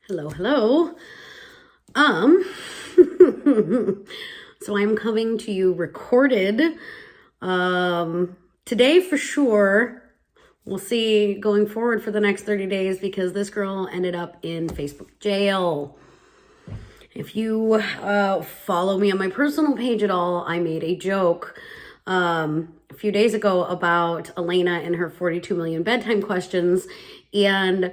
Hello, hello. So I'm coming to you recorded today for sure. We'll see going forward for the next 30 days because this girl ended up in Facebook jail. If you follow me on my personal page at all, I made a joke a few days ago about Elena and her 42 million bedtime questions, and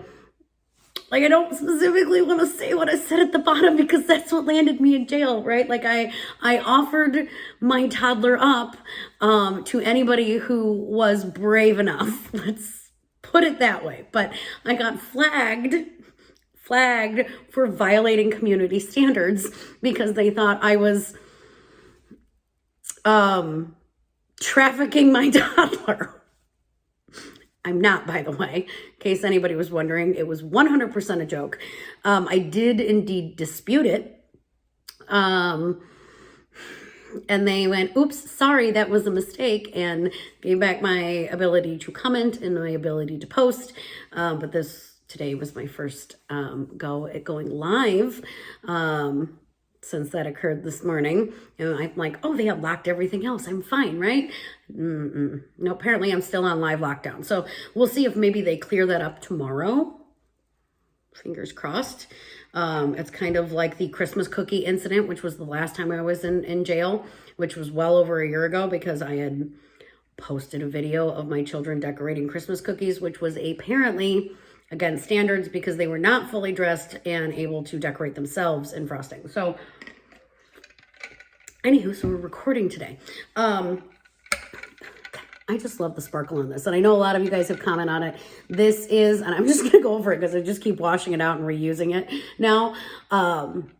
I don't specifically want to say what I said at the bottom because that's what landed me in jail, right? I offered my toddler up to anybody who was brave enough. Let's put it that way. But I got flagged for violating community standards because they thought I was trafficking my toddler. I'm not, by the way, in case anybody was wondering. It was 100% a joke. I did indeed dispute it. And they went, oops, sorry, that was a mistake, and gave back my ability to comment and my ability to post. But today was my first go at going live. Since that occurred this morning, and I'm like, oh, they have locked everything else. I'm fine, right? No, apparently I'm still on live lockdown. So we'll see if maybe they clear that up tomorrow. Fingers crossed. It's kind of like the Christmas cookie incident, which was the last time I was in jail, which was well over a year ago because I had posted a video of my children decorating Christmas cookies, which was apparently against standards because they were not fully dressed and able to decorate themselves in frosting. So anywho, so we're recording today. I just love the sparkle on this. And I know a lot of you guys have commented on it. This is, and I'm just going to go over it because I just keep washing it out and reusing it. Now,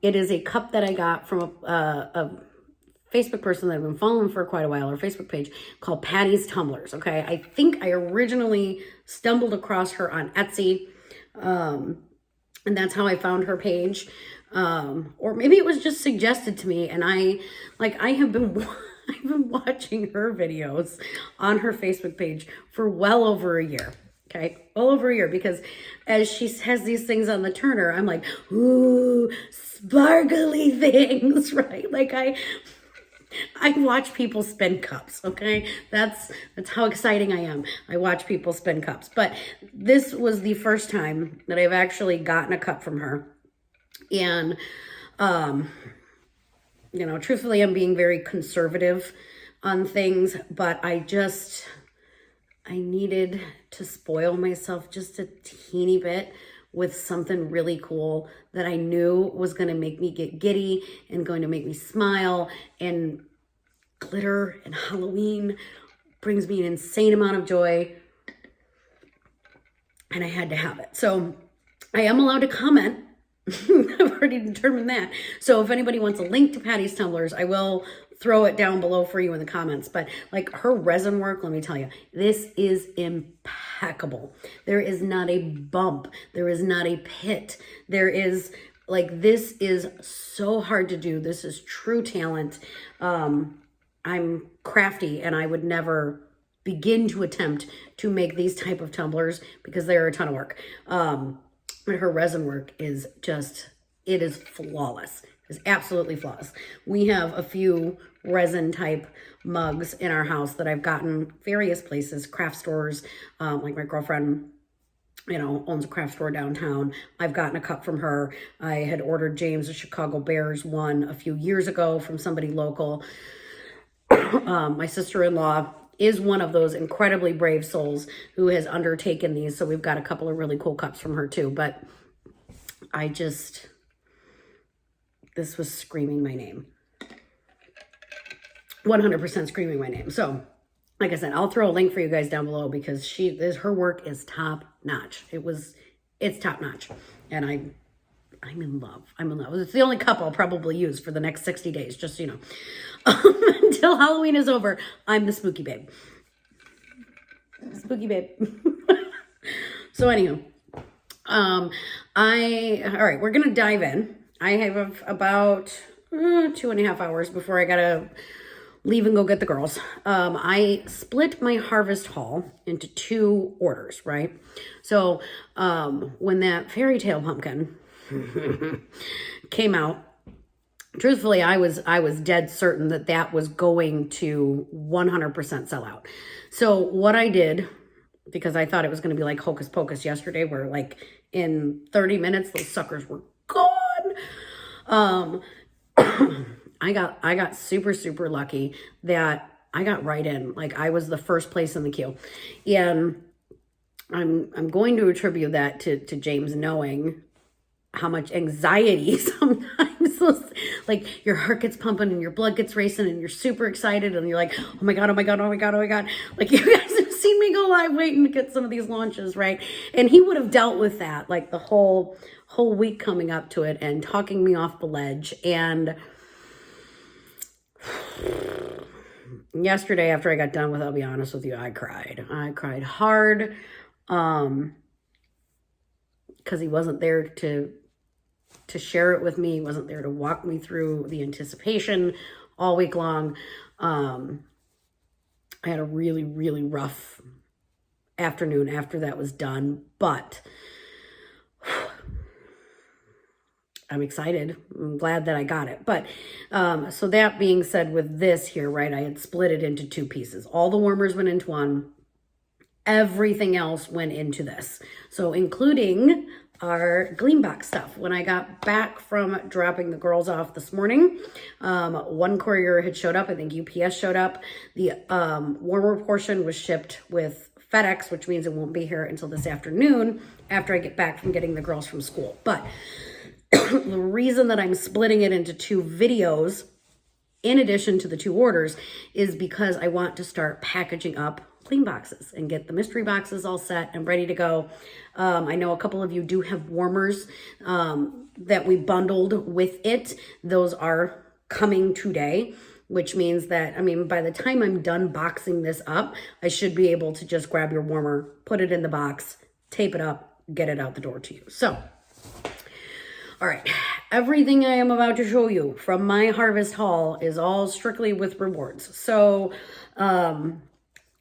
it is a cup that I got from a Facebook person that I've been following for quite a while, or Facebook page, called Patty's Tumblers. Okay, I think I originally stumbled across her on Etsy, and that's how I found her page, or maybe it was just suggested to me. And I have been I've been watching her videos on her Facebook page for well over a year. Okay, well over a year, because as she has these things on the turner, I'm like, ooh, sparkly things, right? I watch people spin cups, okay? That's how exciting I am. I watch people spin cups. But this was the first time that I've actually gotten a cup from her. And, truthfully, I'm being very conservative on things, but I needed to spoil myself just a teeny bit with something really cool that I knew was going to make me get giddy and going to make me smile. And glitter and Halloween brings me an insane amount of joy, and I had to have it. So I am allowed to comment. I've already determined that. So if anybody wants a link to Patty's Tumblers, I will throw it down below for you in the comments. But her resin work, let me tell you, this is impeccable. There is not a bump. There is not a pit. There is, this is so hard to do. This is true talent. I'm crafty, and I would never begin to attempt to make these type of tumblers because they're a ton of work. But her resin work is it is flawless. It's absolutely flawless. We have a few resin type mugs in our house that I've gotten various places, craft stores, my girlfriend, owns a craft store downtown. I've gotten a cup from her. I had ordered James, the Chicago Bears one, a few years ago from somebody local. My sister-in-law is one of those incredibly brave souls who has undertaken these. So we've got a couple of really cool cups from her too. But this was screaming my name. 100% screaming my name. So like I said, I'll throw a link for you guys down below because her work is top notch. It's top notch. And I'm in love. I'm in love. It's the only cup I'll probably use for the next 60 days, just so you know. Until Halloween is over, I'm the spooky babe. Spooky babe. So anywho, all right, we're going to dive in. I have about 2.5 hours before I got to leave and go get the girls. I split my harvest haul into 2 orders, right? So when that fairy tale pumpkin came out. Truthfully, I was dead certain that that was going to 100% sell out. So what I did, because I thought it was going to be like hocus pocus yesterday, where like in 30 minutes those suckers were gone. I got super lucky that I got right in. Like I was the first place in the queue, and I'm going to attribute that to James knowing how much anxiety sometimes like your heart gets pumping and your blood gets racing and you're super excited and you're like, oh my God. Like you guys have seen me go live waiting to get some of these launches, right? And he would have dealt with that like the whole week coming up to it and talking me off the ledge. And yesterday after I got done with, I'll be honest with you, I cried hard. Because he wasn't there to share it with me. He wasn't there to walk me through the anticipation all week long. I had a really rough afternoon after that was done, but I'm excited. I'm glad that I got it. But so that being said, with this here, right, I had split it into two pieces. All the warmers went into one. Everything else went into this. So including our Gleam Box stuff. When I got back from dropping the girls off this morning, one courier had showed up. I think UPS showed up. The warmer portion was shipped with FedEx, which means it won't be here until this afternoon after I get back from getting the girls from school. But the reason that I'm splitting it into two videos, in addition to the two orders, is because I want to start packaging up clean boxes and get the mystery boxes all set and ready to go. I know a couple of you do have warmers that we bundled with it. Those are coming today, which means that, I mean, by the time I'm done boxing this up, I should be able to just grab your warmer, put it in the box, tape it up, get it out the door to you. So, all right, everything I am about to show you from my harvest haul is all strictly with rewards. So,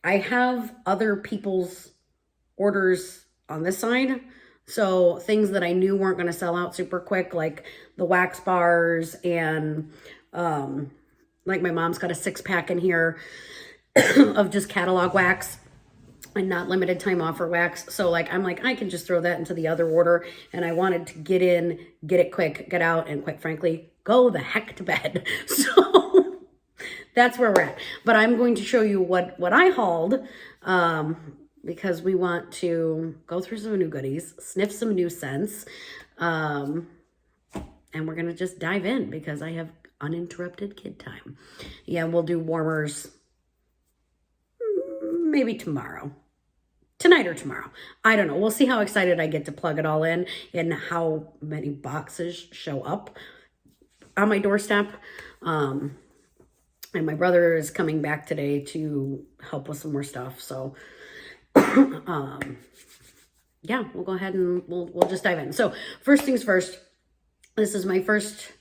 I have other people's orders on this side. So things that I knew weren't going to sell out super quick, like the wax bars and like my mom's got a 6-pack in here of just catalog wax and not limited time offer wax. So like, I'm like, I can just throw that into the other order. And I wanted to get in, get it quick, get out, and quite frankly, go the heck to bed. So that's where we're at. But I'm going to show you what I hauled because we want to go through some new goodies, sniff some new scents, and we're going to just dive in because I have uninterrupted kid time. Yeah, we'll do warmers maybe tomorrow. Tonight or tomorrow. I don't know. We'll see how excited I get to plug it all in and how many boxes show up on my doorstep. And my brother is coming back today to help with some more stuff. So, yeah, we'll go ahead and we'll just dive in. So first things first, this is my first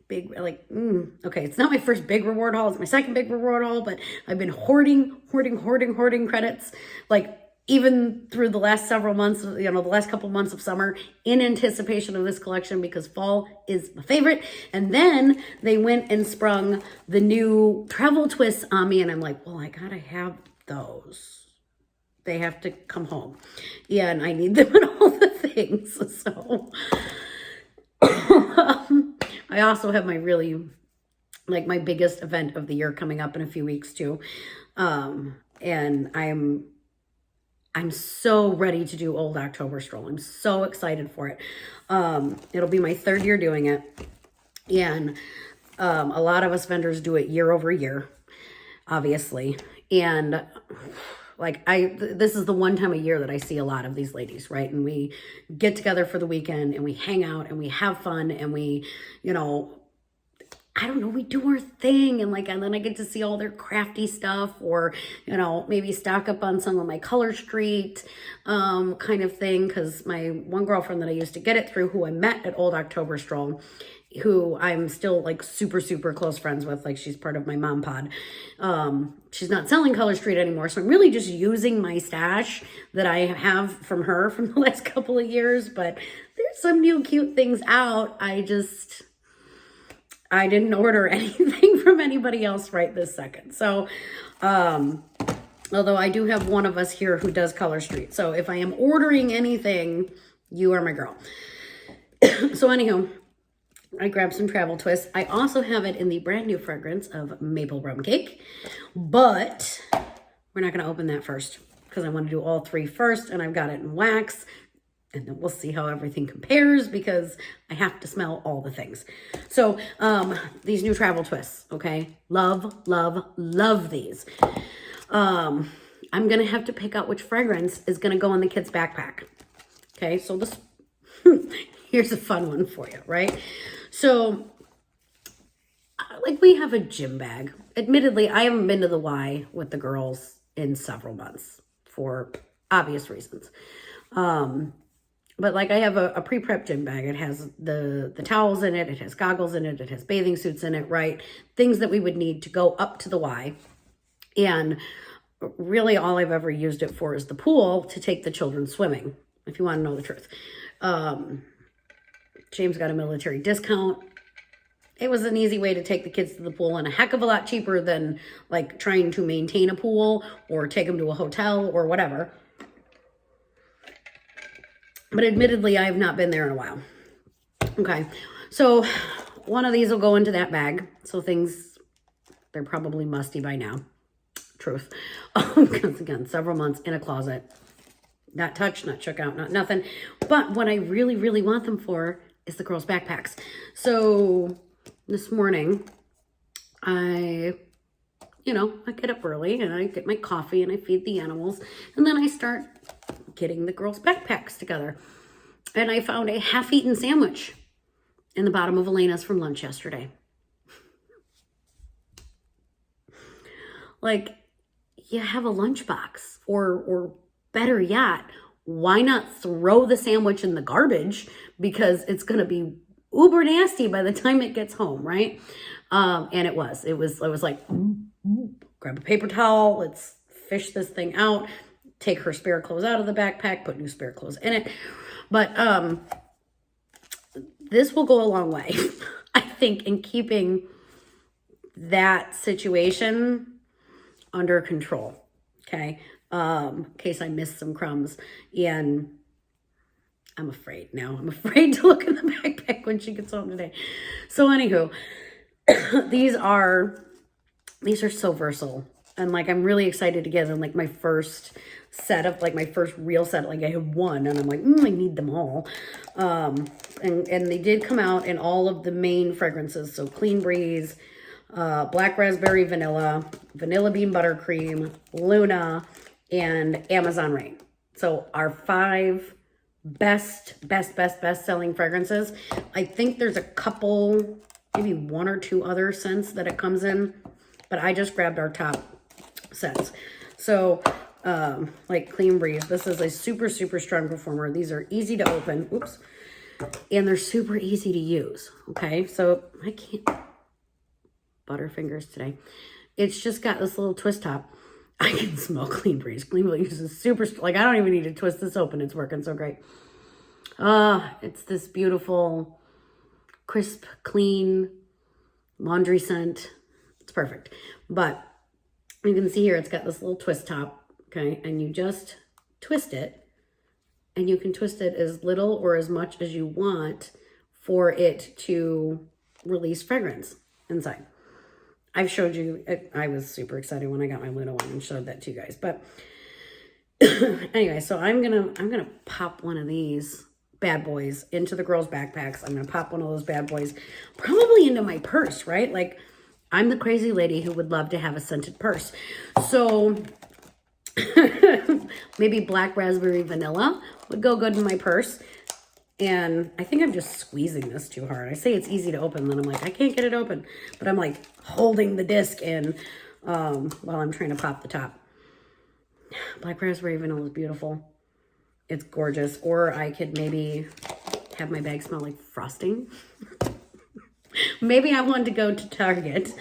big, okay, it's not my first big reward haul. It's my second big reward haul, but I've been hoarding credits, like even through the last several months, the last couple months of summer in anticipation of this collection because fall is my favorite. And then they went and sprung the new travel twists on me. And I'm like, well, I gotta have those. They have to come home. Yeah, and I need them in all the things. So I also have my my biggest event of the year coming up in a few weeks too. And I'm so ready to do Old October Stroll. I'm so excited for it. It'll be my 3rd year doing it. And a lot of us vendors do it year over year, obviously. And this is the one time a year that I see a lot of these ladies, right? And we get together for the weekend and we hang out and we have fun and we, I don't know, we do our thing, and then I get to see all their crafty stuff, or, maybe stock up on some of my Color Street kind of thing, because my one girlfriend that I used to get it through, who I met at Old October Stroll, who I'm still super, super close friends with, she's part of my mom pod. She's not selling Color Street anymore, so I'm really just using my stash that I have from her from the last couple of years, but there's some new cute things out. I didn't order anything from anybody else right this second. So, although I do have one of us here who does Color Street. So if I am ordering anything, you are my girl. So anywho, I grabbed some travel twists. I also have it in the brand new fragrance of maple rum cake, but we're not going to open that first because I want to do all three first, and I've got it in wax. And then we'll see how everything compares because I have to smell all the things. So these new travel twists, okay? Love, love, love these. I'm going to have to pick out which fragrance is going to go in the kid's backpack. Okay, so this, here's a fun one for you, right? So, we have a gym bag. Admittedly, I haven't been to the Y with the girls in several months for obvious reasons. But I have a pre-prep gym bag. It has the towels in it. It has goggles in it. It has bathing suits in it, right? Things that we would need to go up to the Y. And really all I've ever used it for is the pool to take the children swimming, if you want to know the truth. James got a military discount. It was an easy way to take the kids to the pool and a heck of a lot cheaper than trying to maintain a pool or take them to a hotel or whatever. But admittedly, I have not been there in a while. Okay, so one of these will go into that bag. So they're probably musty by now. Truth. Because again, several months in a closet. Not touched, not shook out, not nothing. But what I really, really want them for is the girls' backpacks. So this morning, I get up early and I get my coffee and I feed the animals. And then I start getting the girls' backpacks together. And I found a half-eaten sandwich in the bottom of Elena's from lunch yesterday. You have a lunchbox, or better yet, why not throw the sandwich in the garbage, because it's going to be uber nasty by the time it gets home, right? And I was like, grab a paper towel, let's fish this thing out, take her spare clothes out of the backpack, put new spare clothes in it. But this will go a long way, I think, in keeping that situation under control, okay? In case I missed some crumbs. And I'm afraid now. I'm afraid to look in the backpack when she gets home today. So anywho, these are so versatile. And I'm really excited to get them my first set of my first real set. I have one and I'm I need them all. And they did come out in all of the main fragrances. So Clean Breeze, Black Raspberry Vanilla, Vanilla Bean Buttercream, Luna, and Amazon Rain. So our 5 best selling fragrances. I think there's a couple, maybe 1 or 2 other scents that it comes in, but I just grabbed our top scents. So Clean Breeze, this is a super, super strong performer. These are easy to open. Oops. And they're super easy to use. Okay. So I can't butterfingers today. It's just got this little twist top. I can smell Clean Breeze. Clean Breeze is super, I don't even need to twist this open. It's working so great. It's this beautiful, crisp, clean laundry scent. It's perfect. But you can see here, it's got this little twist top, okay? And you just twist it, and you can twist it as little or as much as you want for it to release fragrance inside. I've showed you, I was super excited when I got my Luna one and showed that to you guys. But anyway, so I'm gonna pop one of these bad boys into the girls' backpacks. I'm gonna pop one of those bad boys probably into my purse, right? I'm the crazy lady who would love to have a scented purse. So maybe Black Raspberry Vanilla would go good in my purse. And I think I'm just squeezing this too hard. I say it's easy to open, then I'm like, I can't get it open. But I'm like holding the disc in while I'm trying to pop the top. Black raspberry vanilla is beautiful. It's gorgeous. Or I could maybe have my bag smell like frosting. Maybe I wanted to go to Target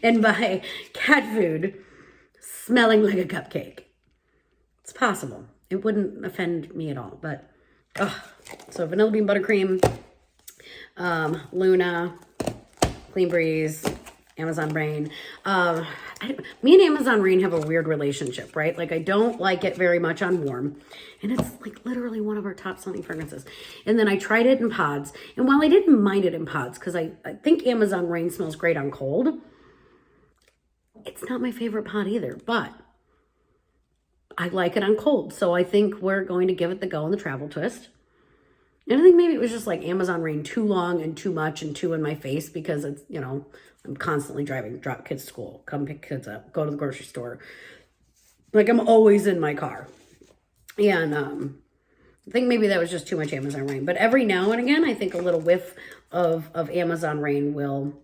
and buy cat food smelling like a cupcake. It's possible. It wouldn't offend me at all, but so vanilla bean buttercream, Luna, Clean Breeze, Amazon Rain. Me and Amazon Rain have a weird relationship, right? Like I don't like it very much on warm, and it's like literally one of our top selling fragrances. And then I tried it in pods, and while I didn't mind it in pods, because I think Amazon Rain smells great on cold, it's not my favorite pod either, but I like it on cold. So I think we're going to give it the go in the travel twist. And I think maybe it was just like Amazon Rain too long and too much and too in my face because it's, you know, I'm constantly driving, drop kids to school, come pick kids up, go to the grocery store. Like I'm always in my car. And I think maybe that was just too much Amazon Rain. But every now and again, I think a little whiff of Amazon Rain will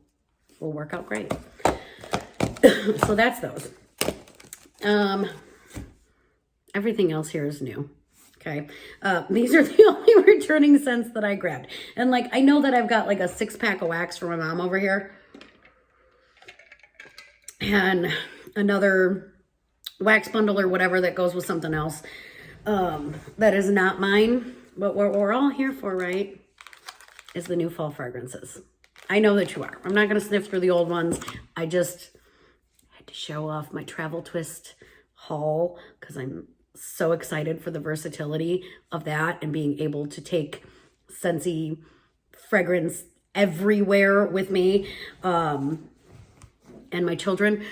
work out great. So that's those. Everything else here is new. Okay. These are the only returning scents that I grabbed. And like, I know that I've got like a 6-pack of wax for my mom over here. And another wax bundle or whatever that goes with something else. That is not mine. But what we're all here for, right, is the new fall fragrances. I know that you are. I'm not going to sniff through the old ones. I just had to show off my travel twist haul because I'm so excited for the versatility of that and being able to take Scentsy fragrance everywhere with me and my children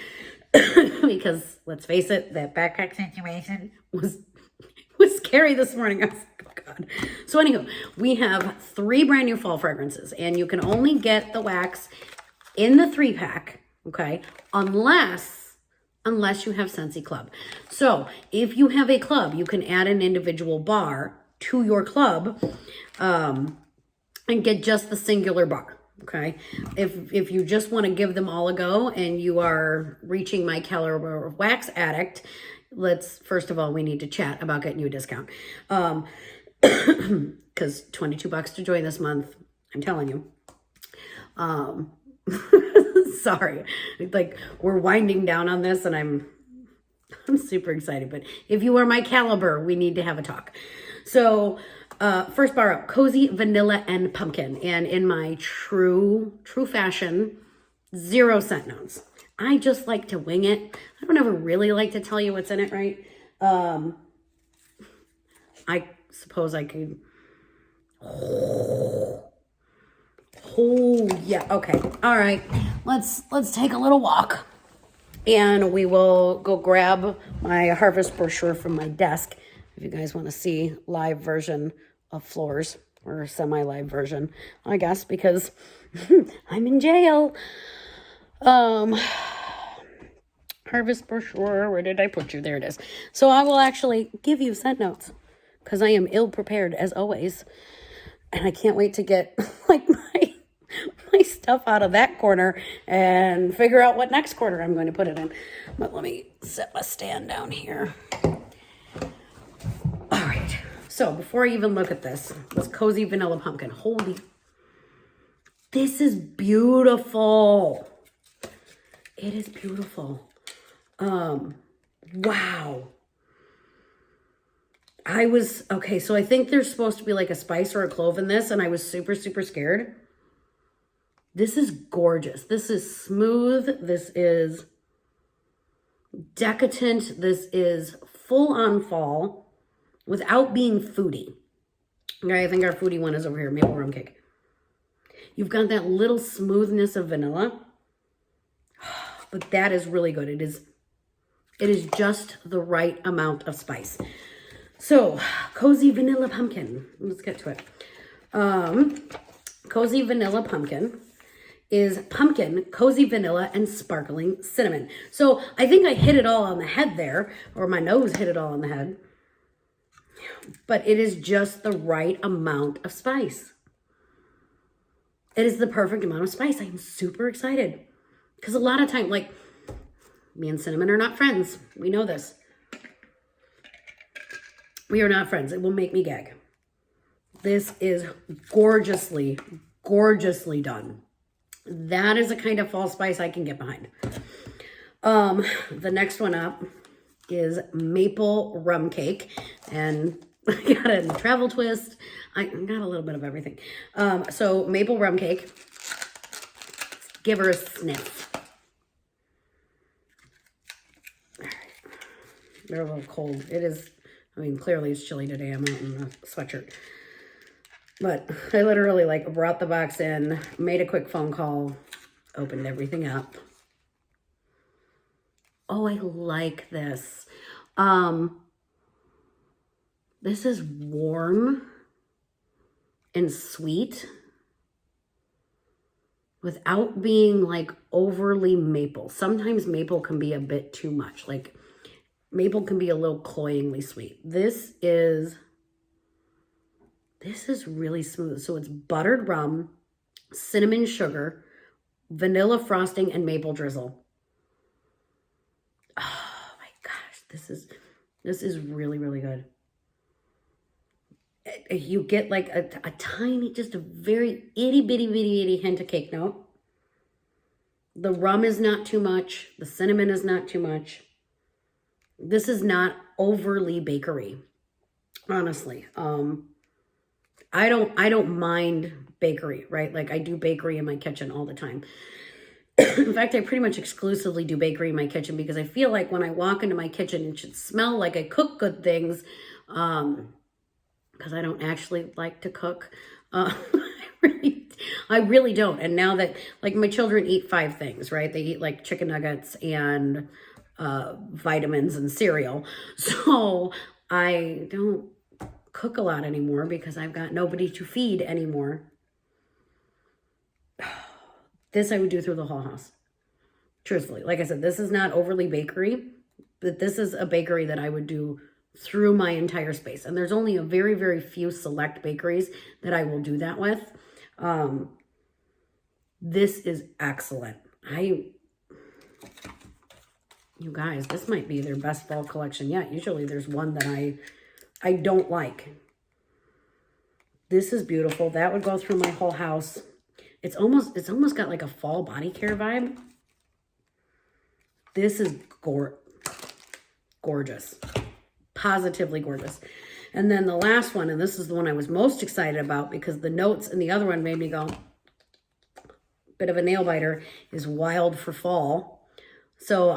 because let's face it, that backpack situation was scary this morning. I was like, oh God. So anywho, we have 3 brand new fall fragrances and you can only get the wax in the 3-pack, okay, unless you have Scentsy Club. So if you have a club, you can add an individual bar to your club and get just the singular bar. Okay. If you just want to give them all a go and you are reaching my caliber of wax addict, first of all, we need to chat about getting you a discount. Because $22 to join this month, I'm telling you. Sorry, like we're winding down on this and I'm super excited, but if you are my caliber, we need to have a talk. So first bar up, Cozy Vanilla and Pumpkin. And in my true fashion, 0 scent notes. I just like to wing it. I don't ever really like to tell you what's in it, right? I suppose I could... Oh, yeah. Okay. All right. Let's take a little walk and we will go grab my harvest brochure from my desk. If you guys want to see live version of Floors or semi-live version, I guess, because I'm in jail. Harvest brochure. Where did I put you? There it is. So I will actually give you scent notes because I am ill prepared as always. And I can't wait to get like my stuff out of that corner and figure out what next corner I'm going to put it in. But let me set my stand down here. All right. So before I even look at this Cozy Vanilla Pumpkin. Holy, this is beautiful. It is beautiful. Wow. Okay, so I think there's supposed to be like a spice or a clove in this, and I was super, super scared. This is gorgeous. This is smooth. This is decadent. This is full on fall without being foodie. Okay, I think our foodie one is over here, maple rum cake. You've got that little smoothness of vanilla, but that is really good. It is just the right amount of spice. So, Cozy Vanilla Pumpkin. Let's get to it. Cozy Vanilla Pumpkin is pumpkin, cozy vanilla, and sparkling cinnamon. So, I think I hit it all on the head there, or my nose hit it all on the head. but it is just the right amount of spice. It is the perfect amount of spice. I'm super excited because a lot of time, like, me and cinnamon are not friends. We know this. We are not friends. It will make me gag. This is gorgeously, gorgeously done. That is a kind of fall spice I can get behind. The next one up is maple rum cake, and I got it in travel twist. I got a little bit of everything. So maple rum cake. Give her a sniff. All right. They're a little cold. It is, I mean, clearly it's chilly today. I'm out in a sweatshirt. But I literally like brought the box in, made a quick phone call, opened everything up. Oh, I like this. This is warm and sweet without being like overly maple. Sometimes maple can be a bit too much. Like maple can be a little cloyingly sweet. This is really smooth. So it's buttered rum, cinnamon sugar, vanilla frosting, and maple drizzle. Oh my gosh, this is really, really good. You get like a tiny, just a very itty bitty hint of cake note. The rum is not too much. The cinnamon is not too much. This is not overly bakery, honestly. I don't mind bakery, right? Like I do bakery in my kitchen all the time. In fact, I pretty much exclusively do bakery in my kitchen because I feel like when I walk into my kitchen, it should smell like I cook good things. Because I don't actually like to cook. I really don't. And now that, like, my children eat 5 things, right? They eat like chicken nuggets and vitamins and cereal. So I don't cook a lot anymore because I've got nobody to feed anymore. This I would do through the whole house. Truthfully. Like I said, this is not overly bakery, but this is a bakery that I would do through my entire space. And there's only a very, very few select bakeries that I will do that with. This is excellent. You guys, this might be their best fall collection yet. Usually there's one that I don't like. This is beautiful. That would go through my whole house. It's almost got like a fall body care vibe. This is gorgeous. Positively gorgeous. And then the last one, and this is the one I was most excited about because the notes in the other one made me go, bit of a nail biter, is Wild for Fall. So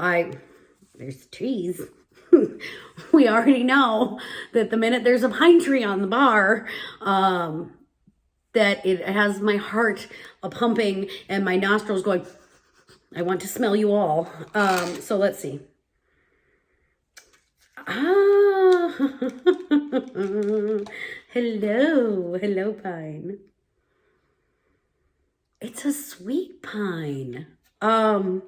there's trees. We already know that the minute there's a pine tree on the bar, that it has my heart pumping and my nostrils going, I want to smell you all. So let's see. Hello pine. It's a sweet pine. But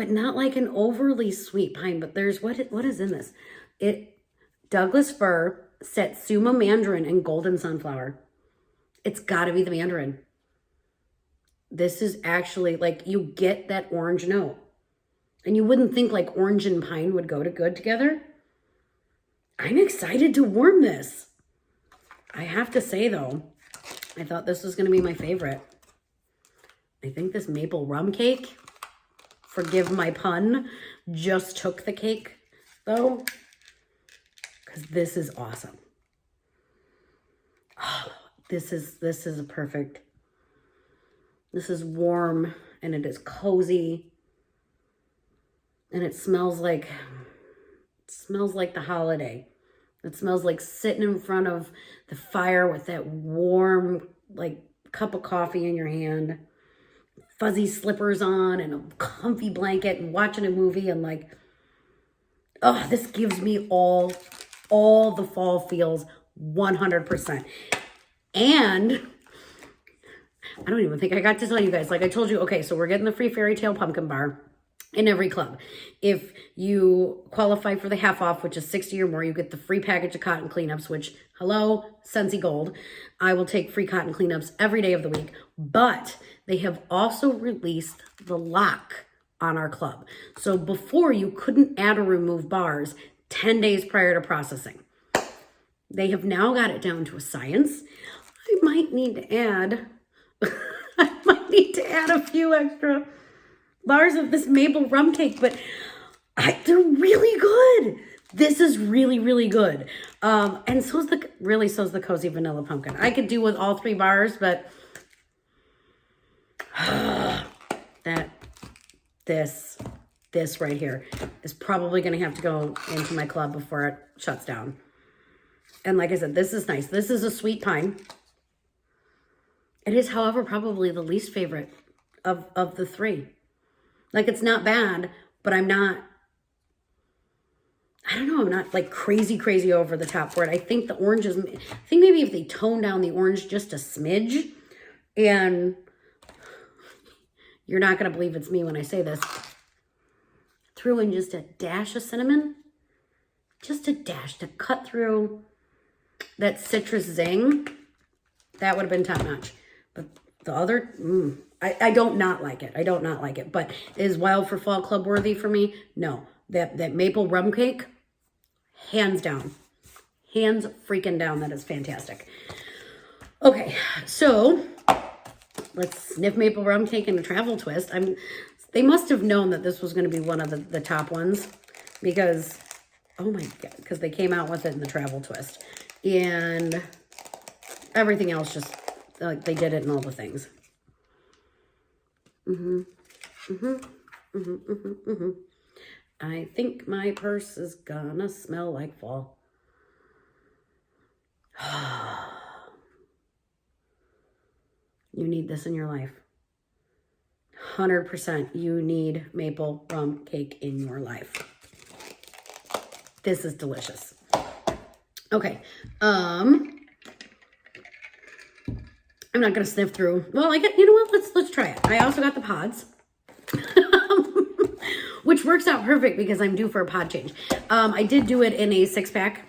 not like an overly sweet pine, but there's, what is in this? Douglas fir, Satsuma mandarin, and golden sunflower. It's gotta be the mandarin. This is actually like, you get that orange note. And you wouldn't think like orange and pine would go good together. I'm excited to warm this. I have to say though, I thought this was gonna be my favorite. I think this maple rum cake, forgive my pun, just took the cake though. Because this is awesome. Oh, this is a perfect. This is warm and it is cozy. And it smells like the holiday. It smells like sitting in front of the fire with that warm, like, cup of coffee in your hand, fuzzy slippers on, and a comfy blanket, and watching a movie, and like, oh, this gives me all the fall feels 100%. And I don't even think I got to tell you guys, like I told you, okay, so we're getting the free fairy tale pumpkin bar. in every club. If you qualify for the half off, which is 60 or more, you get the free package of cotton cleanups, which, hello, Scentsy Gold. I will take free cotton cleanups every day of the week. But they have also released the lock on our club. So before, you couldn't add or remove bars 10 days prior to processing. They have now got it down to a science. I might need to add, a few extra bars of this maple rum cake, but they're really good. This is really, really good. And so's the cozy vanilla pumpkin. I could do with all 3 bars, but this right here is probably going to have to go into my club before it shuts down. And like I said, this is nice. This is a sweet pine. It is, however, probably the least favorite of the 3. Like, it's not bad, but I'm not like crazy over the top for it. I think the oranges, maybe if they tone down the orange just a smidge, and you're not going to believe it's me when I say this, threw in just a dash of cinnamon, just a dash to cut through that citrus zing, that would have been top notch. But the other, I don't not like it. I don't not like it. But is Wild for Fall Club worthy for me? No. That maple rum cake, hands down. Hands freaking down. That is fantastic. Okay, so let's sniff maple rum cake and a travel twist. They must have known that this was going to be one of the top ones because, oh my God, because they came out with it in the travel twist. And everything else just, like, they did it in all the things. I think my purse is gonna smell like fall. You need this in your life. 100% you need maple rum cake in your life. This is delicious. Okay. I'm not gonna sniff through. Well, you know what? Let's try it. I also got the pods, which works out perfect because I'm due for a pod change. I did do it in a 6-pack.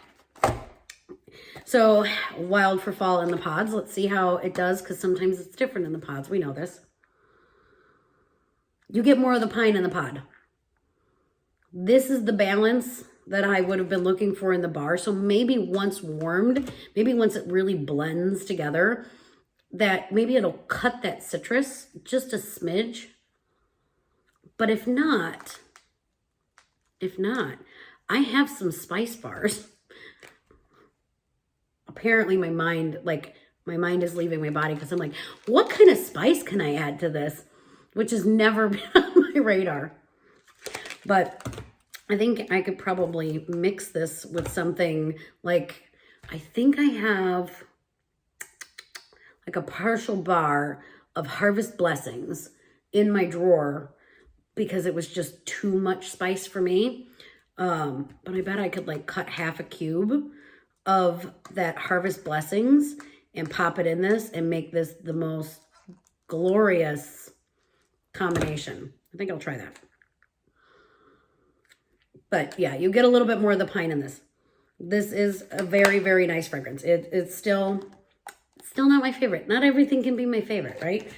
So Wild for Fall in the pods. Let's see how it does, because sometimes it's different in the pods. We know this. You get more of the pine in the pod. This is the balance that I would have been looking for in the bar. So maybe once warmed, maybe once it really blends together, that maybe it'll cut that citrus just a smidge. But if not, I have some spice bars. Apparently my mind is leaving my body because I'm like, what kind of spice can I add to this? Which has never been on my radar. But I think I could probably mix this with something like, I think I have like a partial bar of Harvest Blessings in my drawer because it was just too much spice for me. But I bet I could like cut half a cube of that Harvest Blessings and pop it in this and make this the most glorious combination. I think I'll try that. But yeah, you get a little bit more of the pine in this. This is a very, very nice fragrance. It's still not my favorite. Not everything can be my favorite, right?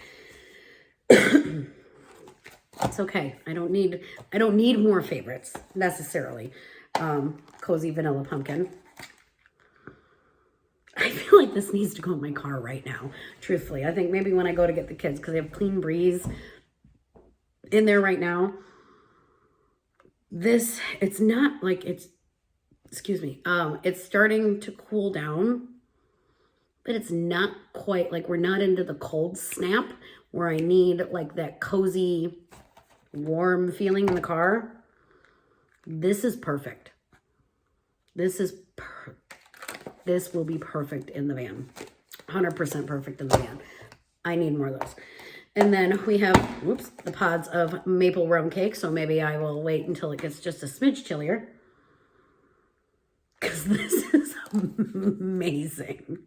It's okay. I don't need more favorites necessarily. Cozy Vanilla Pumpkin. I feel like this needs to go in my car right now, truthfully. I think maybe when I go to get the kids, because they have Clean Breeze in there right now. It's not like it's starting to cool down, but it's not quite like, we're not into the cold snap where I need like that cozy, warm feeling in the car. This is perfect. This will be perfect in the van. 100% perfect in the van. I need more of those. And then we have, the pods of maple rum cake. So maybe I will wait until it gets just a smidge chillier. Because this is amazing.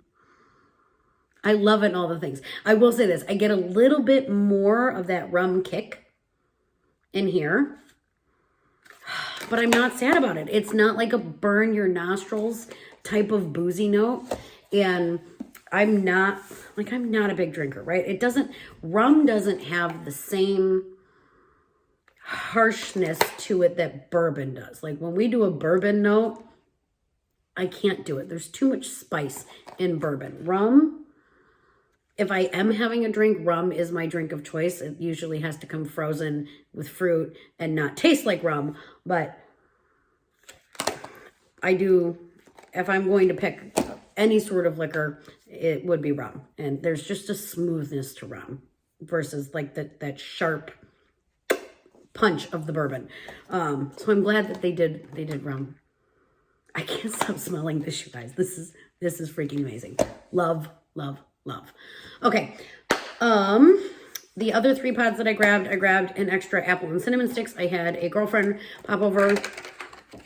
I love it and all the things. I will say this. I get a little bit more of that rum kick in here. but I'm not sad about it. It's not like a burn your nostrils type of boozy note. And I'm not a big drinker, right? Rum doesn't have the same harshness to it that bourbon does. Like when we do a bourbon note, I can't do it. There's too much spice in bourbon. Rum, if I am having a drink, rum is my drink of choice. It usually has to come frozen with fruit and not taste like rum. But I do, if I'm going to pick any sort of liquor, it would be rum. And there's just a smoothness to rum versus like that sharp punch of the bourbon. So I'm glad that they did rum. I can't stop smelling this, you guys. This is freaking amazing. Love, love, love. Okay. The other 3 pods that I grabbed an extra apple and cinnamon sticks. I had a girlfriend pop over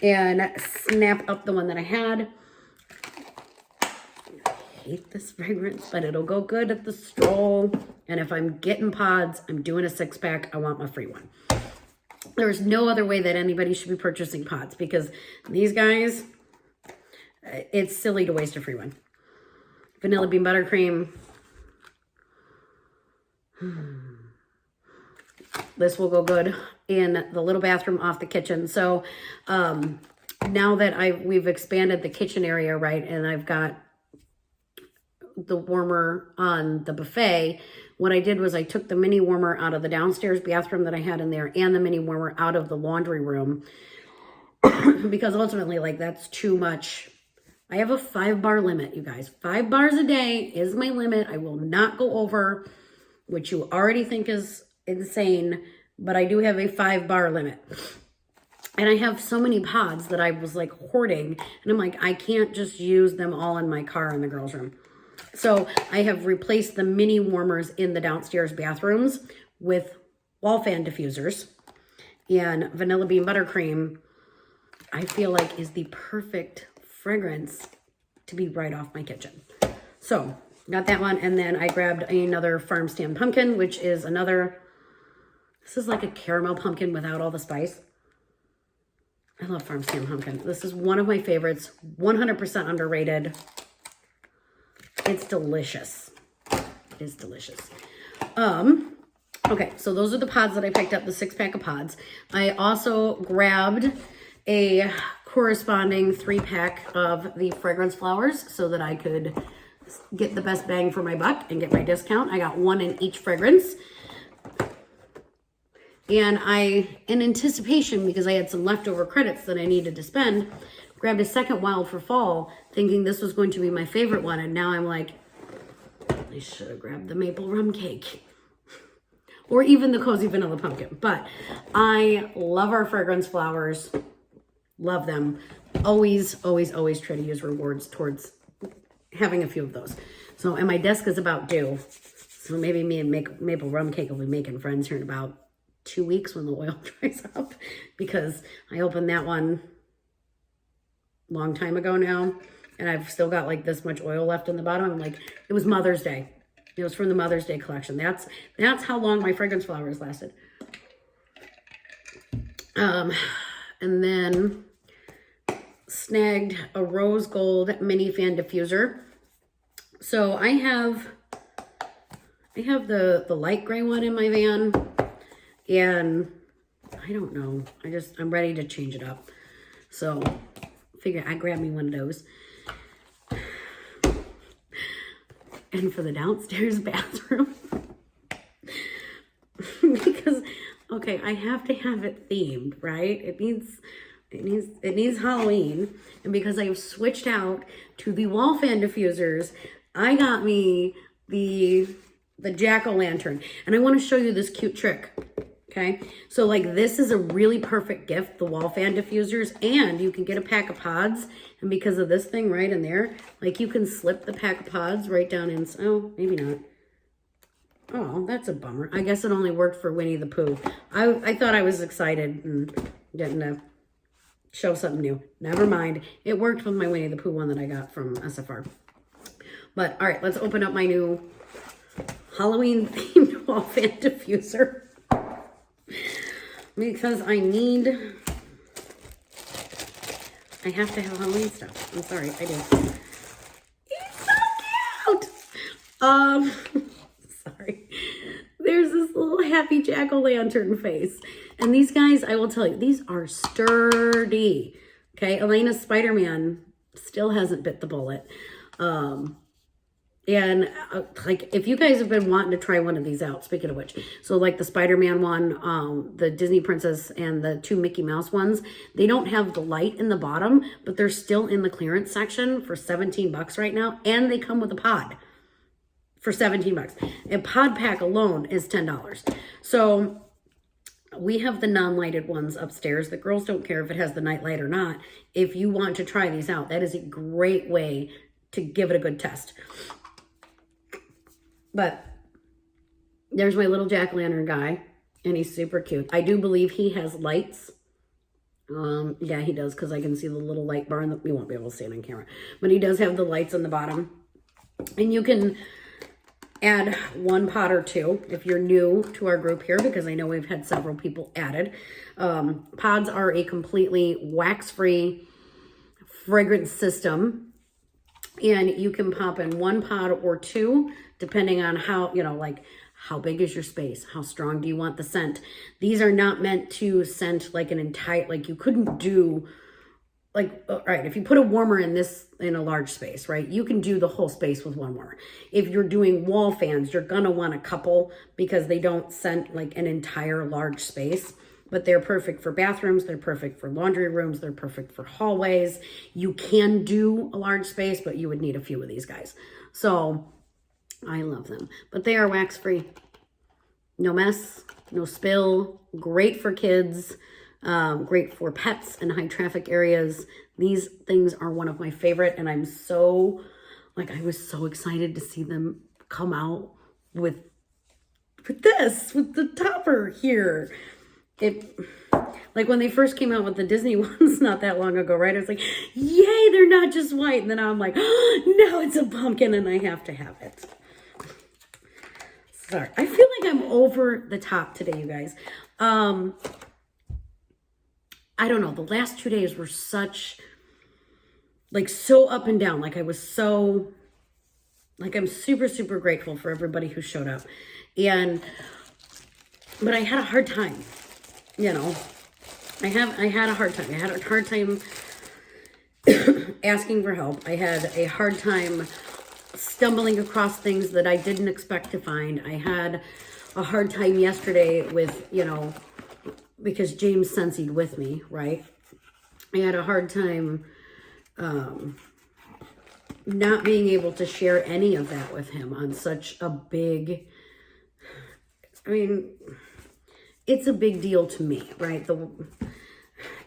and snap up the one that I had. I hate this fragrance, but it'll go good at the stroll. And if I'm getting pods, I'm doing a 6-pack. I want my free one. There's no other way that anybody should be purchasing pods because these guys, it's silly to waste a free one. Vanilla bean buttercream. This will go good in the little bathroom off the kitchen. So now that we've expanded the kitchen area, right, and I've got the warmer on the buffet, what I did was I took the mini warmer out of the downstairs bathroom that I had in there and the mini warmer out of the laundry room because ultimately, like, that's too much. I have a 5-bar limit, you guys. 5 bars a day is my limit. I will not go over, which you already think is insane, but I do have a 5-bar limit. And I have so many pods that I was like hoarding, and I'm like, I can't just use them all in my car in the girls' room. So I have replaced the mini warmers in the downstairs bathrooms with wall fan diffusers, and vanilla bean buttercream, I feel like, is the perfect fragrance to be right off my kitchen. So got that one. And then I grabbed another farm stand pumpkin, which is this is like a caramel pumpkin without all the spice. I love farm stand pumpkin. This is one of my favorites, 100% underrated. It's delicious. It is delicious. Okay, so those are the pods that I picked up, the 6-pack of pods. I also grabbed a corresponding 3-pack of the fragrance flowers so that I could get the best bang for my buck and get my discount. I got 1 in each fragrance. And in anticipation, because I had some leftover credits that I needed to spend, grabbed a second Wild for Fall, thinking this was going to be my favorite one. And now I'm like, I should have grabbed the maple rum cake. Or even the cozy vanilla pumpkin. But I love our fragrance flowers. Love them. Always, always, always try to use rewards towards having a few of those. So, and my desk is about due. So maybe me and maple rum cake will be making friends here in about 2 weeks when the oil dries up. Because I opened that one long time ago now. And I've still got like this much oil left in the bottom. I'm like, it was Mother's Day. It was from the Mother's Day collection. That's how long my fragrance flowers lasted. And then snagged a rose gold mini fan diffuser. So I have the light gray one in my van, and I don't know. I'm ready to change it up. So figure I grab me one of those. And for the downstairs bathroom, because, okay, I have to have it themed, right? It needs Halloween. And because I've switched out to the wall fan diffusers, I got me the jack-o'-lantern. And I want to show you this cute trick. Okay, so like this is a really perfect gift, the wall fan diffusers, and you can get a pack of pods, and because of this thing right in there, like you can slip the pack of pods right down in, oh, maybe not. Oh, that's a bummer. I guess it only worked for Winnie the Pooh. I thought I was excited and getting to show something new. Never mind. It worked with my Winnie the Pooh one that I got from SFR. But all right, let's open up my new Halloween themed wall fan diffuser. Because I need I have to have Halloween stuff. I'm sorry, I do. He's so cute! Sorry. There's this little happy jack-o'-lantern face. And these guys, I will tell you, these are sturdy. Okay, Elena's Spider-Man still hasn't bit the bullet. Like, if you guys have been wanting to try one of these out, speaking of which, so like the Spider-Man one, the Disney Princess, and the 2 Mickey Mouse ones, they don't have the light in the bottom, but they're still in the clearance section for 17 bucks right now, and they come with a pod for 17 bucks. A pod pack alone is $10. So we have the non-lighted ones upstairs. The girls don't care if it has the night light or not. If you want to try these out, that is a great way to give it a good test. But there's my little jack-o'-lantern guy, and he's super cute. I do believe he has lights. Yeah, he does, because I can see the little light bar, and you won't be able to see it on camera. But he does have the lights on the bottom. And you can add 1 pot or 2 if you're new to our group here, because I know we've had several people added. Pods are a completely wax-free fragrance system, and you can pop in 1 pod or 2, depending on how, like how big is your space? How strong do you want the scent? These are not meant to scent like an entire, like you couldn't do, like, right, if you put a warmer in a large space, right, you can do the whole space with 1 warmer. If you're doing wall fans, you're gonna want a couple, because they don't scent like an entire large space. But they're perfect for bathrooms, they're perfect for laundry rooms, they're perfect for hallways. You can do a large space, but you would need a few of these guys. So I love them. But they are wax-free. No mess, no spill, great for kids, great for pets in high traffic areas. These things are one of my favorite, and I'm so, like, I was so excited to see them come out with the topper here. Like when they first came out with the Disney ones not that long ago, right? I was like, yay, they're not just white. And then I'm like, oh, no, it's a pumpkin and I have to have it. Sorry. I feel like I'm over the top today, you guys. I don't know. The last 2 days were such, like, so up and down. Like I was so, like, I'm super, super grateful for everybody who showed up. But I had a hard time. I had a hard time. I had a hard time asking for help. I had a hard time stumbling across things that I didn't expect to find. I had a hard time yesterday with, because James sensied with me, right? I had a hard time not being able to share any of that with him on such a big, it's a big deal to me, right?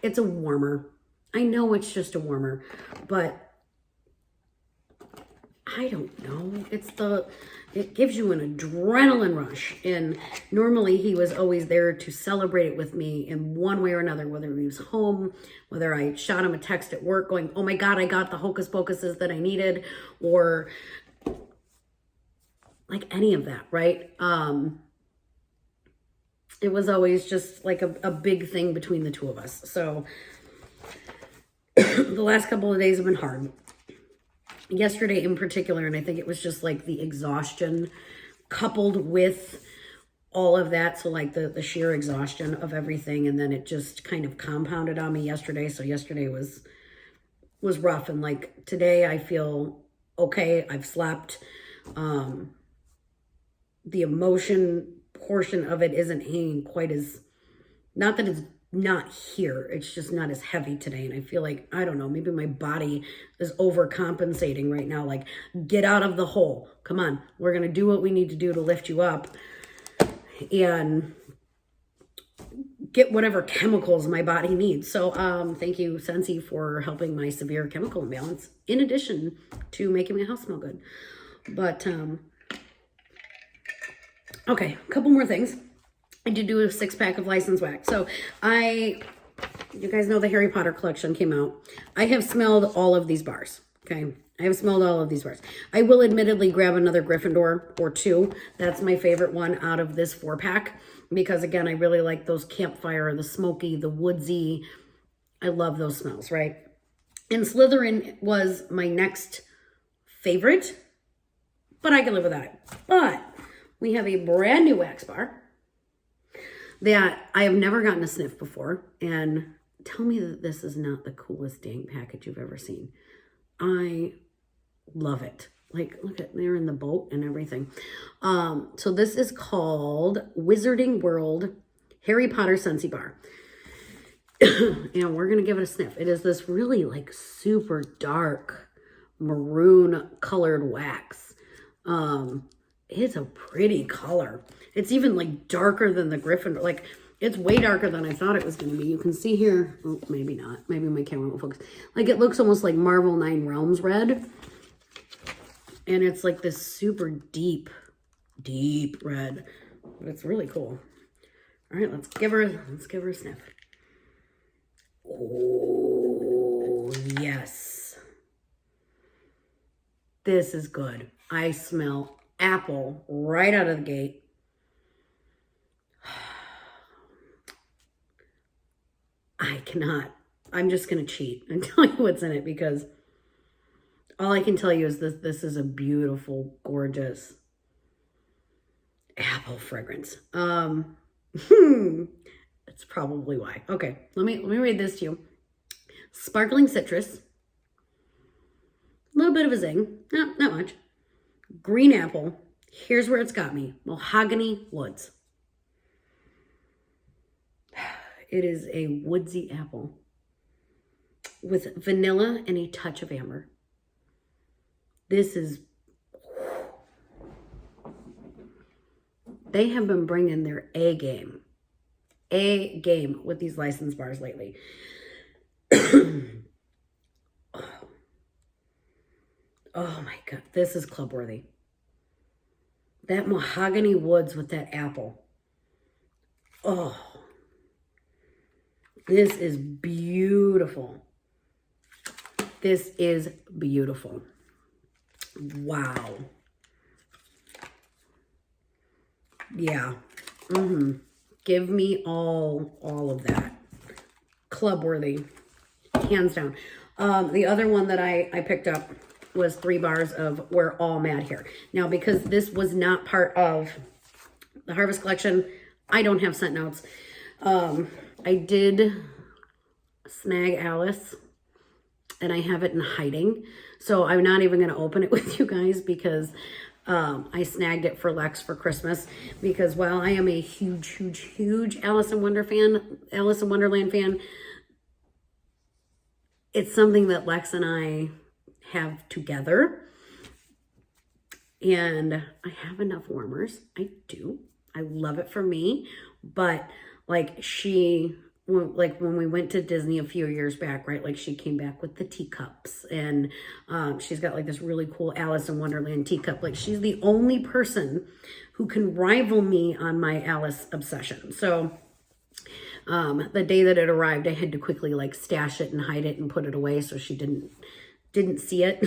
It's a warmer. I know it's just a warmer, but I don't know. It gives you an adrenaline rush. And normally he was always there to celebrate it with me in one way or another, whether he was home, whether I shot him a text at work going, oh my God, I got the hocus pocuses that I needed, or like any of that, right? It was always just like a big thing between the two of us. So the last couple of days have been hard. Yesterday in particular, and I think it was just like the exhaustion coupled with all of that. So like the sheer exhaustion of everything. And then it just kind of compounded on me yesterday. So yesterday was rough. And like today I feel okay. I've slept. The emotion portion of it isn't hanging quite as, not that it's not here, it's just not as heavy today. And I feel like, I don't know, maybe my body is overcompensating right now. Like, get out of the hole. Come on, we're going to do what we need to do to lift you up and get whatever chemicals my body needs. So thank you, Scentsy, for helping my severe chemical imbalance, in addition to making my house smell good. But okay, a couple more things. I did do a 6-pack of licensed wax. So you guys know the Harry Potter collection came out. I have smelled all of these bars, okay? I have smelled all of these bars. I will admittedly grab another Gryffindor or 2. That's my favorite one out of this 4-pack. Because again, I really like those campfire, the smoky, the woodsy. I love those smells, right? And Slytherin was my next favorite, but I can live without it. But we have a brand new wax bar that I have never gotten a sniff before. And tell me that this is not the coolest dang package you've ever seen. I love it. Like, look at, they're in the boat and everything. So this is called Wizarding World Harry Potter Scentsy Bar. And we're going to give it a sniff. It is this really like super dark maroon colored wax. It's a pretty color. It's even like darker than the Gryffindor. Like, it's way darker than I thought it was going to be. You can see here, oh, maybe not. Maybe my camera won't focus. Like, it looks almost like Marvel 9 Realms red. And it's like this super deep red. But it's really cool. All right, let's give her a sniff. Oh, yes. This is good. I smell apple right out of the gate. I cannot. I'm just going to cheat and tell you what's in it, because all I can tell you is this is a beautiful, gorgeous apple fragrance. That's probably why. Okay, let me read this to you. Sparkling citrus. A little bit of a zing. No, not much. Green apple. Here's where it's got me. Mahogany woods. It is a woodsy apple with vanilla and a touch of amber. This is... They have been bringing their A game with these license bars lately. Oh my God, this is club worthy. That mahogany woods with that apple. Oh, this is beautiful. This is beautiful. Wow. Yeah. Give me all of that. Club worthy. Hands down. The other one that I picked up was 3 bars of We're All Mad Here. Now, because this was not part of the Harvest Collection, I don't have scent notes. I did snag Alice, and I have it in hiding. So I'm not even going to open it with you guys, because I snagged it for Lex for Christmas, because while I am a huge Alice in Wonderland fan, it's something that Lex and I have together. And I have enough warmers. I do. I love it for me. But like when we went to Disney a few years back, right? Like, she came back with the teacups, and she's got like this really cool Alice in Wonderland teacup. Like, she's the only person who can rival me on my Alice obsession. So the day that it arrived, I had to quickly like stash it and hide it and put it away so she didn't see it.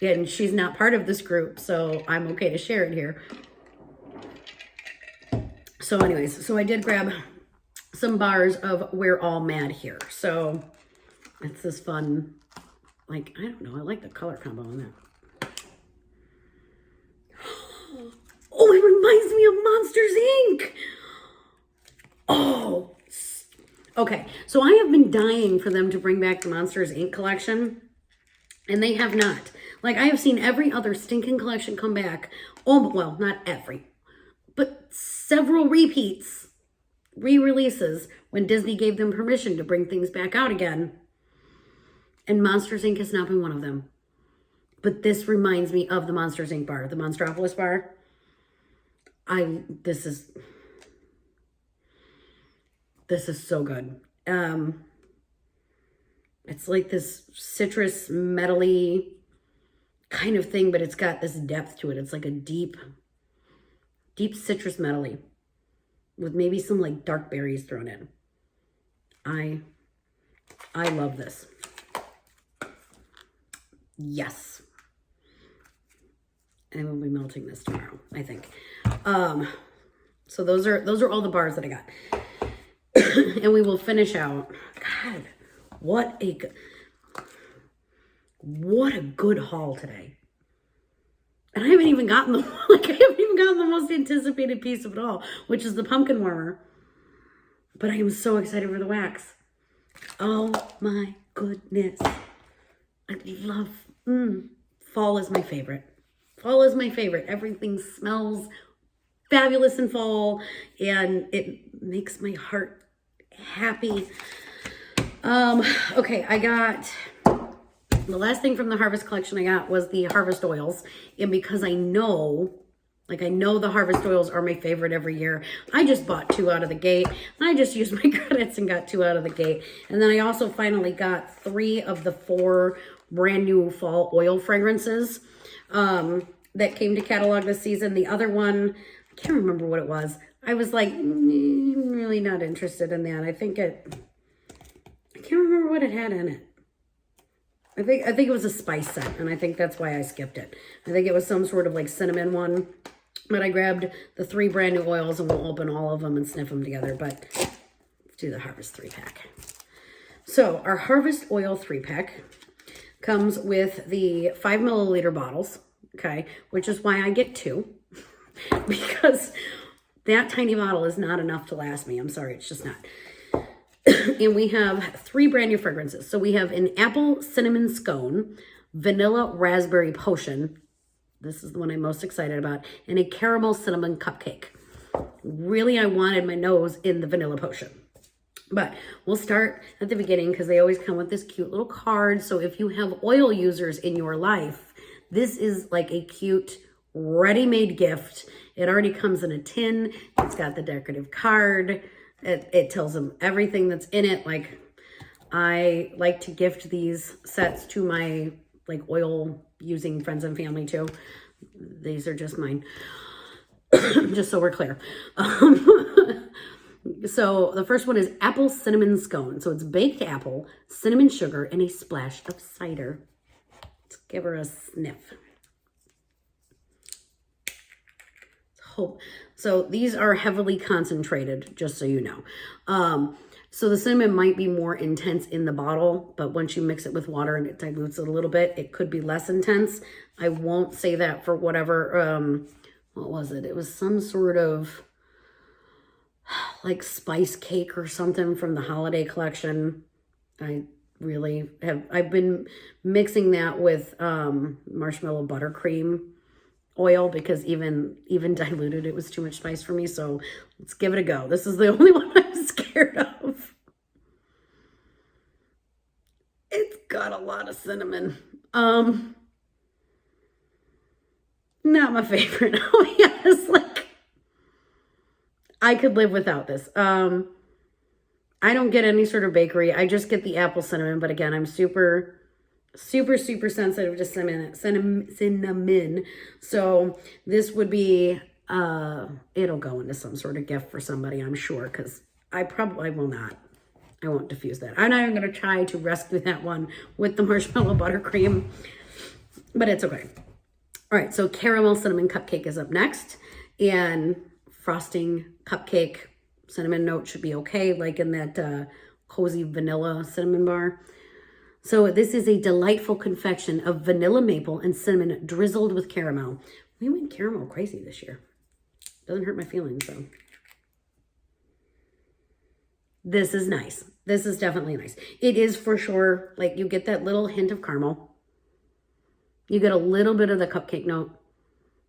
And she's not part of this group, so I'm okay to share it here. So anyways, so I did grab some bars of We're All Mad Here. So it's this fun, like, I don't know, I like the color combo on that. Oh, it reminds me of Monsters, Inc. Oh, okay. So I have been dying for them to bring back the Monsters, Inc. collection, and they have not. Like, I have seen every other stinking collection come back. Oh, well, not every, but several repeats, re-releases, when Disney gave them permission to bring things back out again. And Monsters, Inc. has not been one of them. But this reminds me of the Monsters, Inc. bar, the Monstropolis bar. This is so good. It's like this citrus metally kind of thing, but it's got this depth to it. It's like a deep citrus metally with maybe some like dark berries thrown in. I love this. Yes. And we'll be melting this tomorrow, I think. So those are all the bars that I got. And we will finish out. God, what a... What a good haul today. And I haven't even gotten the most anticipated piece of it all, which is the pumpkin warmer. But I am so excited for the wax. Oh my goodness. I love, fall is my favorite. Fall is my favorite. Everything smells fabulous in fall, and it makes my heart happy. Okay, I got, the last thing from the Harvest collection I got was the Harvest oils. And because I know the Harvest oils are my favorite every year, I just bought 2 out of the gate. I just used my credits and got 2 out of the gate. And then I also finally got 3 of the 4 brand new fall oil fragrances that came to catalog this season. The other one, I can't remember what it was. I was like, really not interested in that. I can't remember what it had in it. I think it was a spice scent, and I think that's why I skipped it. I think it was some sort of like cinnamon one, but I grabbed the 3 brand new oils, and we'll open all of them and sniff them together, but let's do the Harvest 3-pack. So our Harvest Oil 3-pack comes with the 5 milliliter bottles, okay, which is why I get 2, because that tiny bottle is not enough to last me. I'm sorry, it's just not. And we have 3 brand new fragrances. So we have an apple cinnamon scone, vanilla raspberry potion. This is the one I'm most excited about. And a caramel cinnamon cupcake. Really, I wanted my nose in the vanilla potion. But we'll start at the beginning because they always come with this cute little card. So if you have oil users in your life, this is like a cute ready-made gift. It already comes in a tin. It's got the decorative card. It tells them everything that's in it. Like, I like to gift these sets to my like oil using friends and family too. These are just mine. Just so we're clear. So the first one is apple cinnamon scone. So it's baked apple, cinnamon sugar, and a splash of cider. Let's give her a sniff. So these are heavily concentrated, just so you know. So the cinnamon might be more intense in the bottle, but once you mix it with water and it dilutes it a little bit, it could be less intense. I won't say that for whatever, what was it? It was some sort of like spice cake or something from the holiday collection. I've been mixing that with marshmallow buttercream oil because even diluted, it was too much spice for me. So let's give it a go. This is the only one I'm scared of. It's got a lot of cinnamon. Not my favorite. I'll be honest, like, I could live without this. I don't get any sort of bakery. I just get the apple cinnamon, but again, I'm super sensitive to cinnamon. So this would be, it'll go into some sort of gift for somebody, I'm sure, because I will not. I won't diffuse that. I'm not even going to try to rescue that one with the marshmallow buttercream, but it's okay. All right, so caramel cinnamon cupcake is up next, and frosting cupcake cinnamon note should be okay, like in that cozy vanilla cinnamon bar. So this is a delightful confection of vanilla maple and cinnamon drizzled with caramel. We went caramel crazy this year. Doesn't hurt my feelings, though. This is nice. This is definitely nice. It is for sure, like, you get that little hint of caramel. You get a little bit of the cupcake note.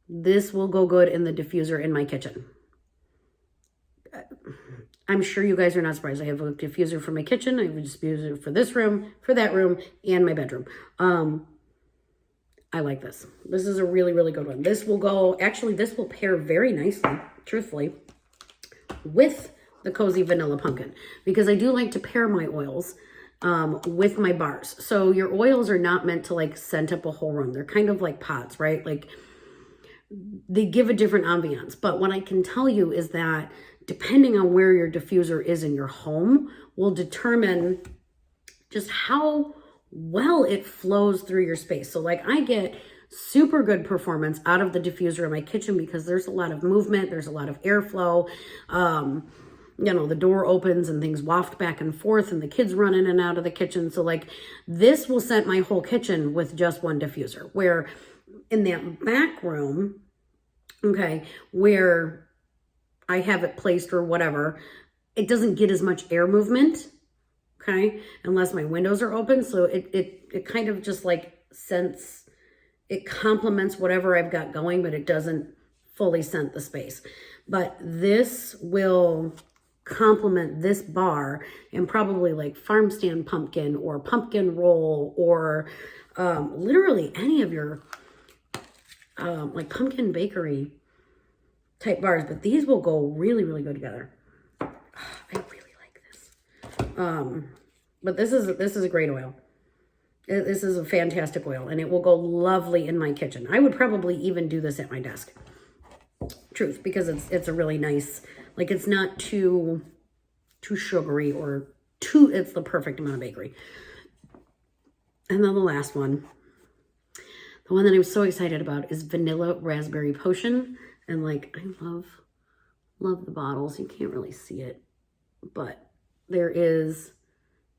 This will go good in the diffuser in my kitchen. I'm sure you guys are not surprised. I have a diffuser for my kitchen. I have a diffuser for this room, for that room, and my bedroom. I like this. This is a really, really good one. This will go, actually, this will pair very nicely, truthfully, with the Cozy Vanilla Pumpkin, because I do like to pair my oils with my bars. So your oils are not meant to like scent up a whole room. They're kind of like pots, right? Like, they give a different ambiance. But what I can tell you is that depending on where your diffuser is in your home will determine just how well it flows through your space. So like, I get super good performance out of the diffuser in my kitchen because there's a lot of movement, there's a lot of airflow. you know, the door opens and things waft back and forth and the kids run in and out of the kitchen. So like this will scent my whole kitchen with just one diffuser, where in that back room, okay, where I have it placed or whatever, it doesn't get as much air movement, okay, unless my windows are open. So it kind of just like scents, it complements whatever I've got going, but it doesn't fully scent the space. But this will complement this bar and probably like farm stand pumpkin or pumpkin roll or literally any of your like pumpkin bakery type bars. But these will go really, really good together. I really like this. But this is a great oil. This is a fantastic oil, and it will go lovely in my kitchen. I would probably even do this at my desk. Truth, because it's a really nice, like it's not too sugary or it's the perfect amount of bakery. And then the last one, the one that I'm so excited about is Vanilla Raspberry Potion. And like, I love the bottles. You can't really see it, but there is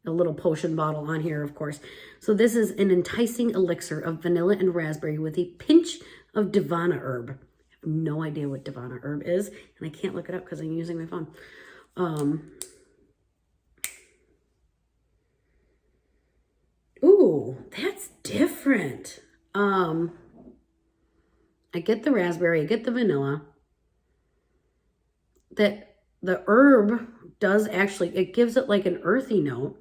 a little potion bottle on here, of course. So this is an enticing elixir of vanilla and raspberry with a pinch of Divana herb. I have no idea what Divana herb is, and I can't look it up because I'm using my phone. Ooh, that's different. I get the raspberry, I get the vanilla. That the herb does actually, it gives it like an earthy note.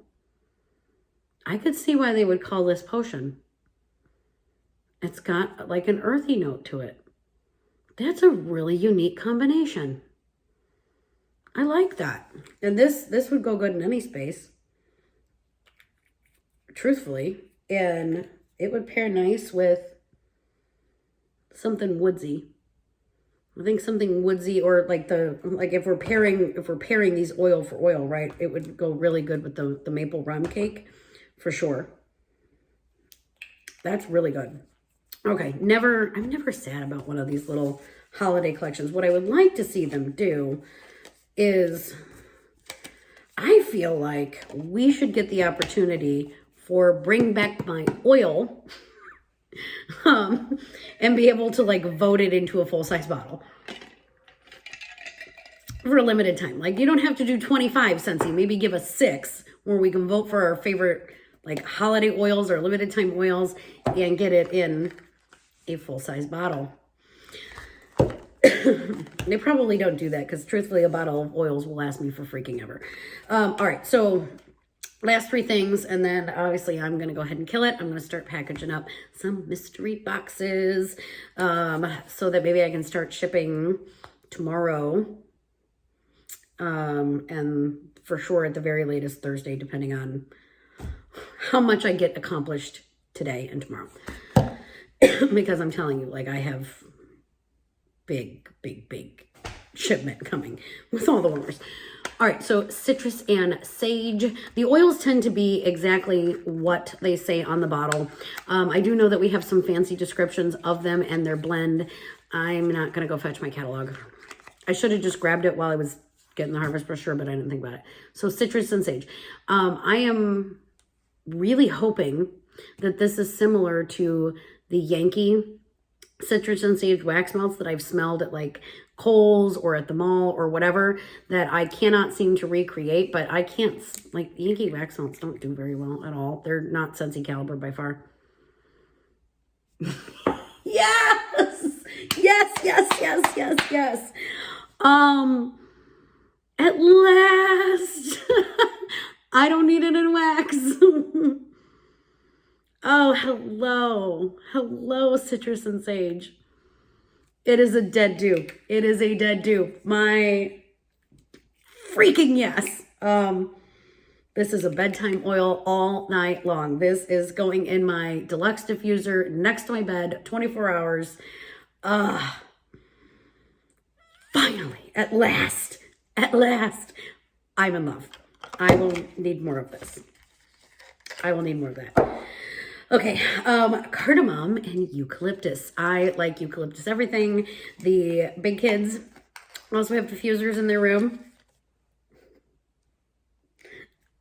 I could see why they would call this potion. It's got like an earthy note to it. That's a really unique combination. I like that. And this would go good in any space, truthfully. And it would pair nice with something woodsy. I think something woodsy, or like if we're pairing these oil for oil, right? It would go really good with the maple rum cake. For sure. That's really good. Okay, I'm never sad about one of these little holiday collections. What I would like to see them do is, I feel like we should get the opportunity for Bring Back My Oil and be able to like vote it into a full-size bottle for a limited time. Like you don't have to do 25, Scentsy. Maybe give us 6 where we can vote for our favorite like holiday oils or limited time oils and get it in a full-size bottle. They probably don't do that because truthfully a bottle of oils will last me for freaking ever. All right, so last 3 things, and then obviously I'm going to go ahead and kill it. I'm going to start packaging up some mystery boxes so that maybe I can start shipping tomorrow, and for sure at the very latest Thursday, depending on how much I get accomplished today and tomorrow. Because I'm telling you, like I have big shipment coming with all the warmers. All right, so citrus and sage. The oils tend to be exactly what they say on the bottle. I do know that we have some fancy descriptions of them and their blend. I'm not going to go fetch my catalog. I should have just grabbed it while I was getting the harvest brochure, but I didn't think about it. So citrus and sage. I am really hoping that this is similar to the Yankee citrus and sage wax melts that I've smelled at like Kohl's or at the mall or whatever, that I cannot seem to recreate. But I can't, like Yankee wax melts don't do very well at all. They're not Scentsy caliber by far. Yes. At last. I don't need it in wax. Oh, hello, citrus and sage. It is a dead dupe. It is a dead dupe. My freaking yes. This is a bedtime oil all night long. This is going in my deluxe diffuser next to my bed, 24 hours. Finally, at last, I'm in love. I will need more of this. I will need more of that. Okay, cardamom and eucalyptus. I like eucalyptus everything. The big kids also have diffusers in their room.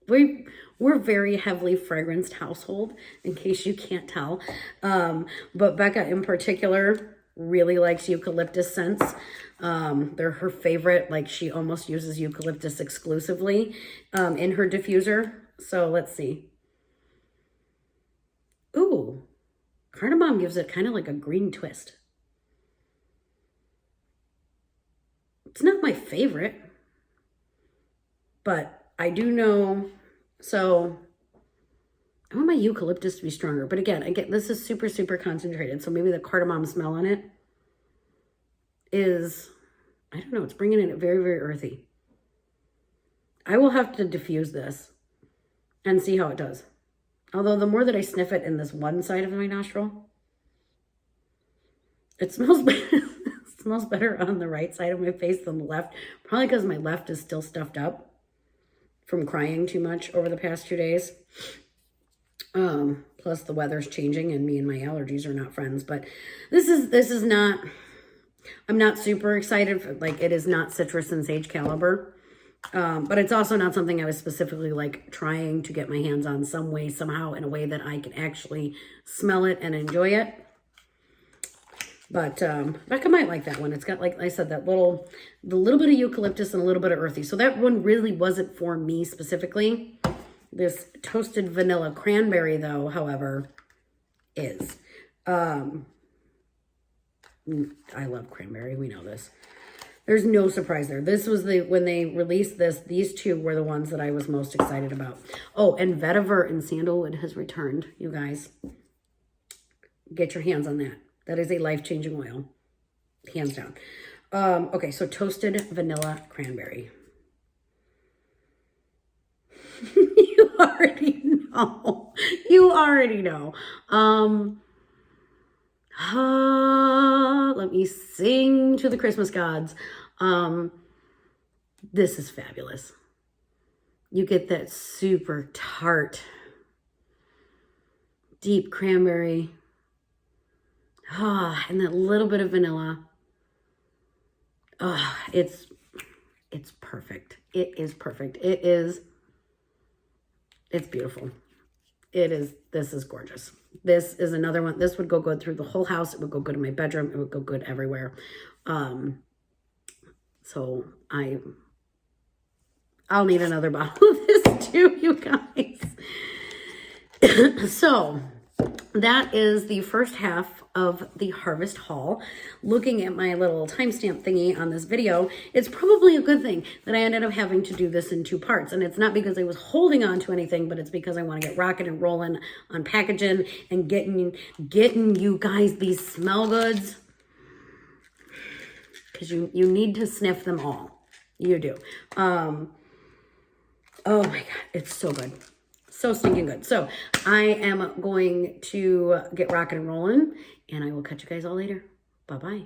We're very heavily fragranced household, in case you can't tell. But Becca in particular really likes eucalyptus scents. They're her favorite. Like, she almost uses eucalyptus exclusively in her diffuser. So let's see. Ooh, cardamom gives it kind of like a green twist. It's not my favorite, but I do know. So I want my eucalyptus to be stronger. But again, this is super, super concentrated. So maybe the cardamom smell on it is, I don't know, it's bringing it very, very earthy. I will have to diffuse this and see how it does. Although the more that I sniff it in this one side of my nostril, it smells better. It smells better on the right side of my face than the left. Probably because my left is still stuffed up from crying too much over the past 2 days. Plus the weather's changing and me and my allergies are not friends. But this is not, I'm not super excited for, like, it is not citrus and sage caliber. But it's also not something I was specifically like trying to get my hands on some way, somehow, in a way that I can actually smell it and enjoy it. But Becca might like that one. It's got, like I said, the little bit of eucalyptus and a little bit of earthy. So that one really wasn't for me specifically. This toasted vanilla cranberry, though, however, is. I love cranberry. We know this. There's no surprise there. This was when they released this, these two were the ones that I was most excited about. Oh, and vetiver and sandalwood has returned, you guys. Get your hands on that. That is a life-changing oil. Hands down. Okay, so toasted vanilla cranberry. You already know. You already know. Let me sing to the Christmas gods. This is fabulous. You get that super tart, deep cranberry. And that little bit of vanilla. It's perfect. It is perfect. It's beautiful. This is gorgeous. This is another one. This would go good through the whole house. It would go good in my bedroom. It would go good everywhere. So I'll need another bottle of this too, you guys. So that is the first half of the harvest haul. Looking at my little timestamp thingy on this video, it's probably a good thing that I ended up having to do this in 2 parts. And it's not because I was holding on to anything, but it's because I want to get rocking and rolling on packaging and getting you guys these smell goods. Because you need to sniff them all. You do. Oh my God, it's so good. So stinking good. So I am going to get rocking and rolling, and I will catch you guys all later. Bye-bye.